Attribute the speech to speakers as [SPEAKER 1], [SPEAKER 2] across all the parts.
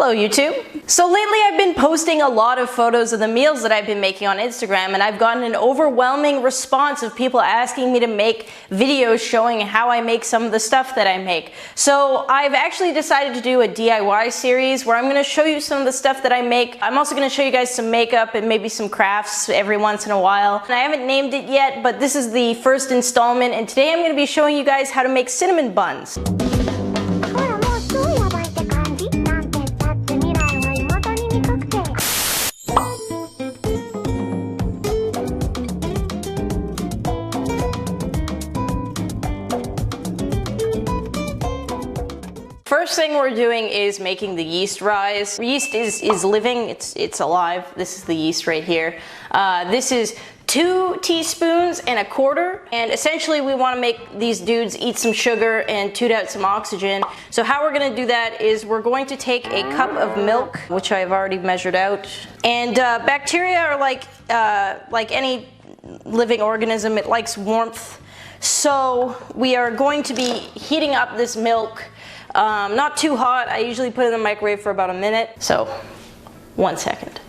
[SPEAKER 1] Hello YouTube! So lately I've been posting a lot of photos of the meals that I've been making on Instagram, and I've gotten an overwhelming response of people asking me to make videos showing how I make some of the stuff that I make. So I've actually decided to do a DIY series where I'm going to show you some of the stuff that I make. I'm also going to show you guys some makeup and maybe some crafts every once in a while. And I haven't named it yet, but this is the first installment, and today I'm going to be showing you guys how to make cinnamon buns. First thing we're doing is making the yeast rise. Yeast is living, it's alive. This is the yeast right here. This is 2 teaspoons and a quarter, and essentially we want to make these dudes eat some sugar and toot out some oxygen. So how we're going to do that is we're going to take a cup of milk, which I've already measured out, and bacteria are like any living organism, it likes warmth. So we are going to be heating up this milk. Not too hot. I usually put it in the microwave for about a minute. So, 1 second.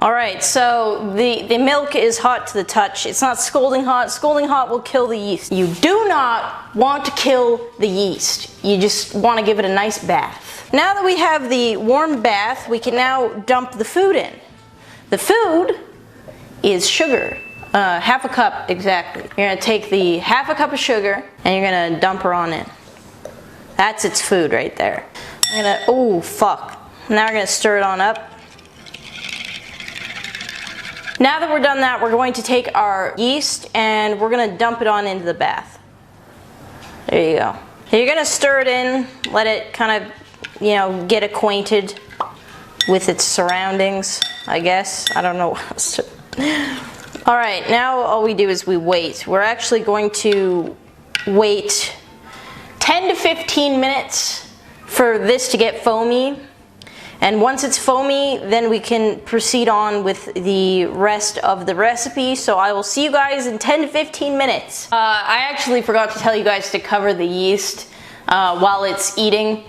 [SPEAKER 1] Alright, so the milk is hot to the touch. It's not scalding hot. Scalding hot will kill the yeast. You do not want to kill the yeast. You just want to give it a nice bath. Now that we have the warm bath, we can now dump the food in. The food is sugar. Half a cup exactly. You're going to take the half a cup of sugar and you're going to dump her on in. That's its food right there. I'm going to, oh fuck. Now we're going to stir it on up. Now that we're done that, we're going to take our yeast and we're going to dump it on into the bath. There you go. You're going to stir it in, let it kind of, you know, get acquainted with its surroundings, I guess. I don't know what else to... Alright, now all we do is we wait. We're actually going to wait 10 to 15 minutes for this to get foamy. And once it's foamy, then we can proceed on with the rest of the recipe. So I will see you guys in 10 to 15 minutes. I actually forgot to tell you guys to cover the yeast while it's eating.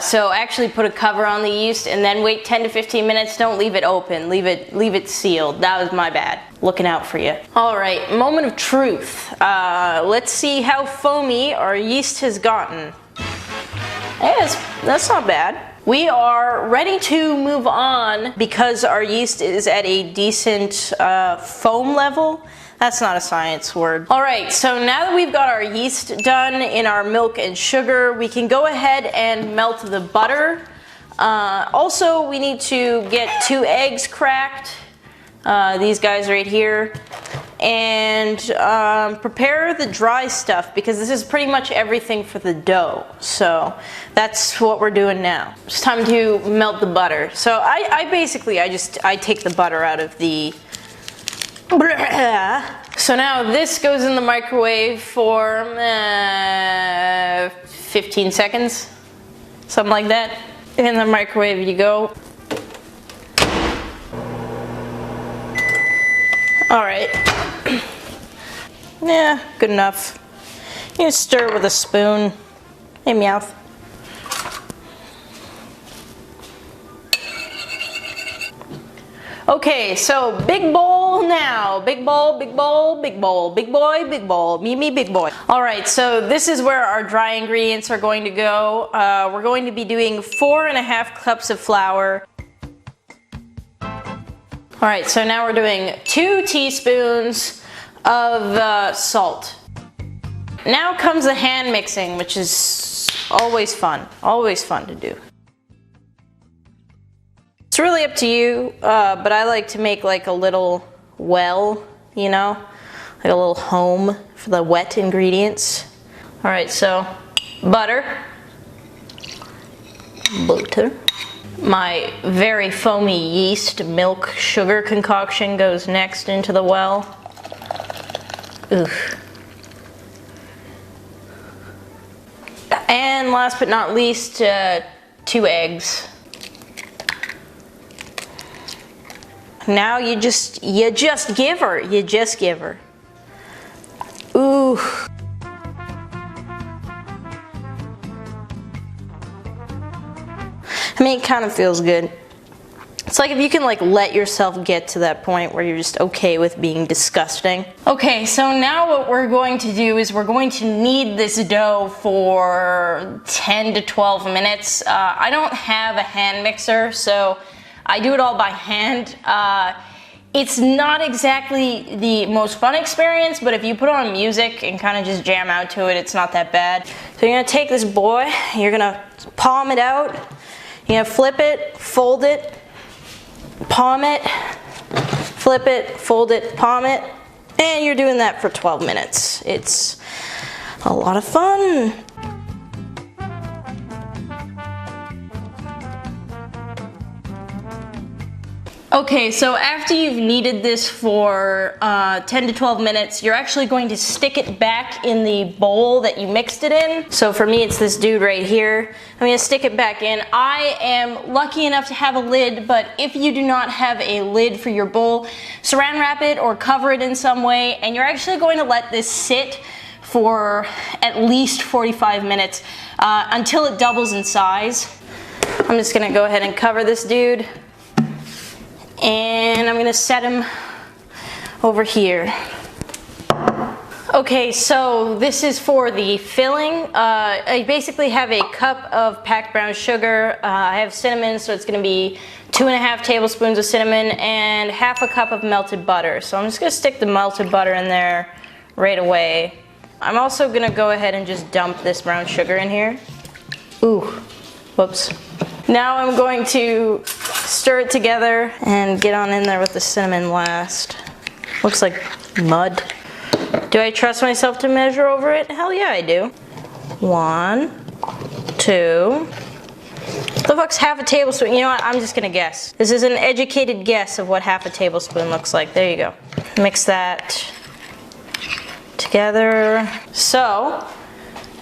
[SPEAKER 1] So actually put a cover on the yeast and then wait 10 to 15 minutes. Don't leave it open. Leave it sealed. That was my bad. Looking out for you. Alright, moment of truth. Let's see how foamy our yeast has gotten. Yes, that's not bad. We are ready to move on because our yeast is at a decent foam level. That's not a science word. Alright, so now that we've got our yeast done in our milk and sugar, we can go ahead and melt the butter. Also, we need to get 2 eggs cracked. These guys right here. And prepare the dry stuff because this is pretty much everything for the dough. So that's what we're doing now. It's time to melt the butter. So I basically take the butter out of the... So now this goes in the microwave for 15 seconds, something like that. In the microwave you go. Alright. Yeah, good enough. You stir it with a spoon. Hey, Meowth. Okay, so big bowl now. Big bowl, big bowl, big bowl, big boy, big bowl. Me, big boy. Alright, so this is where our dry ingredients are going to go. We're going to be doing 4.5 cups of flour. Alright, so now we're doing 2 teaspoons of salt. Now comes the hand mixing, which is always fun to do. It's really up to you, but I like to make like a little well, you know, like a little home for the wet ingredients. Alright, so butter. My very foamy yeast, milk, sugar concoction goes next into the well. Oof. And last but not least, 2 eggs. Now you just give her. Ooh. I mean, it kind of feels good. It's like if you can like let yourself get to that point where you're just okay with being disgusting. Okay, so now what we're going to do is we're going to knead this dough for 10 to 12 minutes. I don't have a hand mixer, so I do it all by hand. It's not exactly the most fun experience, but if you put on music and kind of just jam out to it, it's not that bad. So you're gonna take this boy, you're gonna palm it out, you're gonna flip it, fold it, palm it, flip it, fold it, palm it, and you're doing that for 12 minutes. It's a lot of fun. Okay, so after you've kneaded this for 10 to 12 minutes, you're actually going to stick it back in the bowl that you mixed it in. So for me, it's this dude right here. I'm gonna stick it back in. I am lucky enough to have a lid, but if you do not have a lid for your bowl, saran wrap it or cover it in some way, and you're actually going to let this sit for at least 45 minutes until it doubles in size. I'm just gonna go ahead and cover this dude. And I'm gonna set him over here. Okay, so this is for the filling. I basically have a cup of packed brown sugar. I have cinnamon, so it's gonna be 2.5 tablespoons of cinnamon and half a cup of melted butter. So I'm just gonna stick the melted butter in there right away. I'm also gonna go ahead and just dump this brown sugar in here. Ooh, whoops. Now I'm going to stir it together and get on in there with the cinnamon last. Looks like mud. Do I trust myself to measure over it? Hell yeah, I do. 1, 2. The fuck's half a tablespoon? You know what? I'm just gonna guess. This is an educated guess of what half a tablespoon looks like. There you go. Mix that together. So,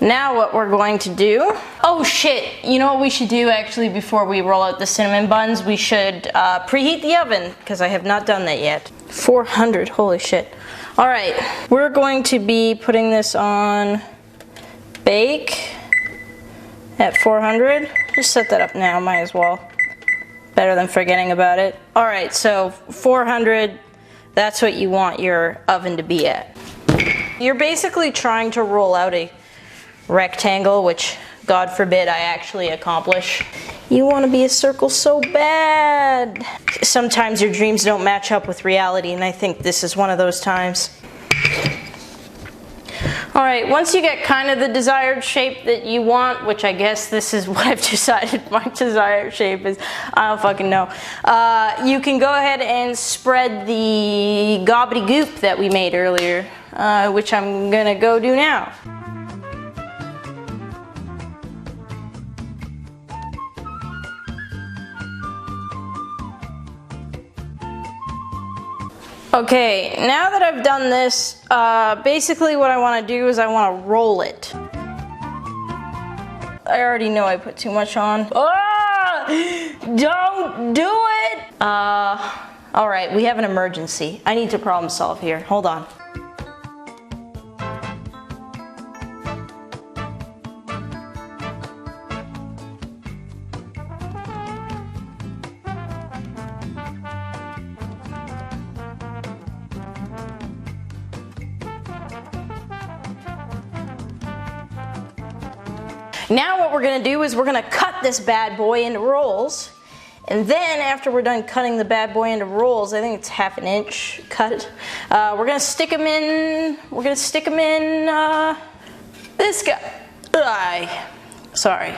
[SPEAKER 1] now what we're going to do, oh shit, you know what we should do actually before we roll out the cinnamon buns? We should preheat the oven, because I have not done that yet. 400, holy shit. All right, we're going to be putting this on bake at 400. Just set that up now, might as well. Better than forgetting about it. All right, so 400, that's what you want your oven to be at. You're basically trying to roll out a rectangle, which God forbid I actually accomplish. You want to be a circle so bad. Sometimes your dreams don't match up with reality, and I think this is one of those times. Alright, once you get kind of the desired shape that you want, which I guess this is what I've decided my desired shape is, I don't fucking know. You can go ahead and spread the gobbledygook that we made earlier, which I'm gonna go do now. Okay, now that I've done this, basically what I want to do is I want to roll it. I already know I put too much on. Ah! Don't do it! Alright, we have an emergency. I need to problem solve here. Hold on. Now what we're going to do is we're going to cut this bad boy into rolls, and then after we're done cutting the bad boy into rolls, I think it's 1/2 inch cut, we're going to stick them in, this guy. Sorry.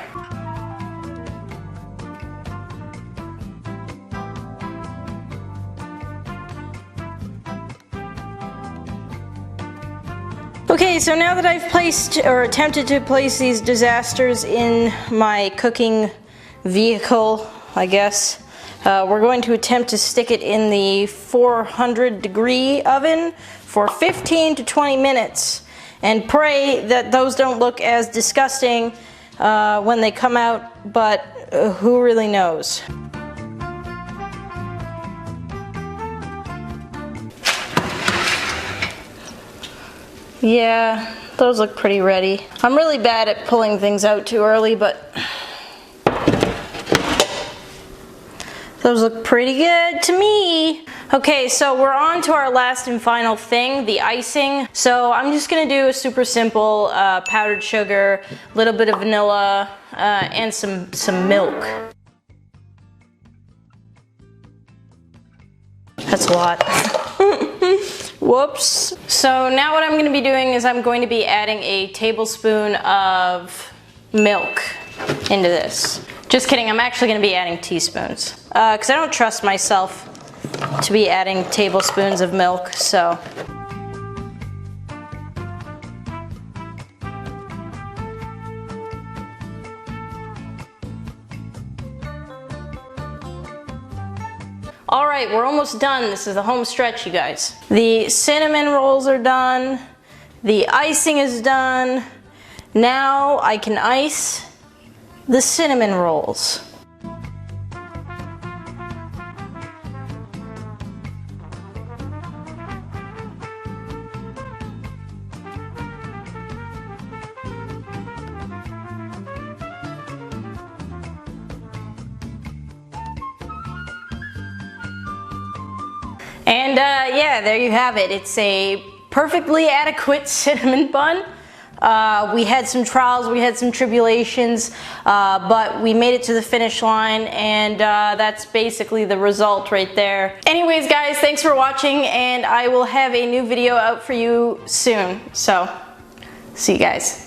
[SPEAKER 1] Okay, so now that I've placed, or attempted to place these disasters in my cooking vehicle, I guess, we're going to attempt to stick it in the 400-degree oven for 15 to 20 minutes and pray that those don't look as disgusting when they come out, but who really knows? Yeah, those look pretty ready. I'm really bad at pulling things out too early, but Those look pretty good to me. Okay, so we're on to our last and final thing, the icing. So I'm just gonna do a super simple powdered sugar, a little bit of vanilla, and some milk. That's a lot. Whoops. So now what I'm going to be doing is I'm going to be adding a tablespoon of milk into this. Just kidding, I'm actually going to be adding teaspoons. Because I don't trust myself to be adding tablespoons of milk, so. All right, we're almost done. This is the home stretch, you guys. The cinnamon rolls are done. The icing is done. Now I can ice the cinnamon rolls. And yeah, there you have it. It's a perfectly adequate cinnamon bun. We had some trials, we had some tribulations, but we made it to the finish line, and that's basically the result right there. Anyways, guys, thanks for watching, and I will have a new video out for you soon. So, see you guys.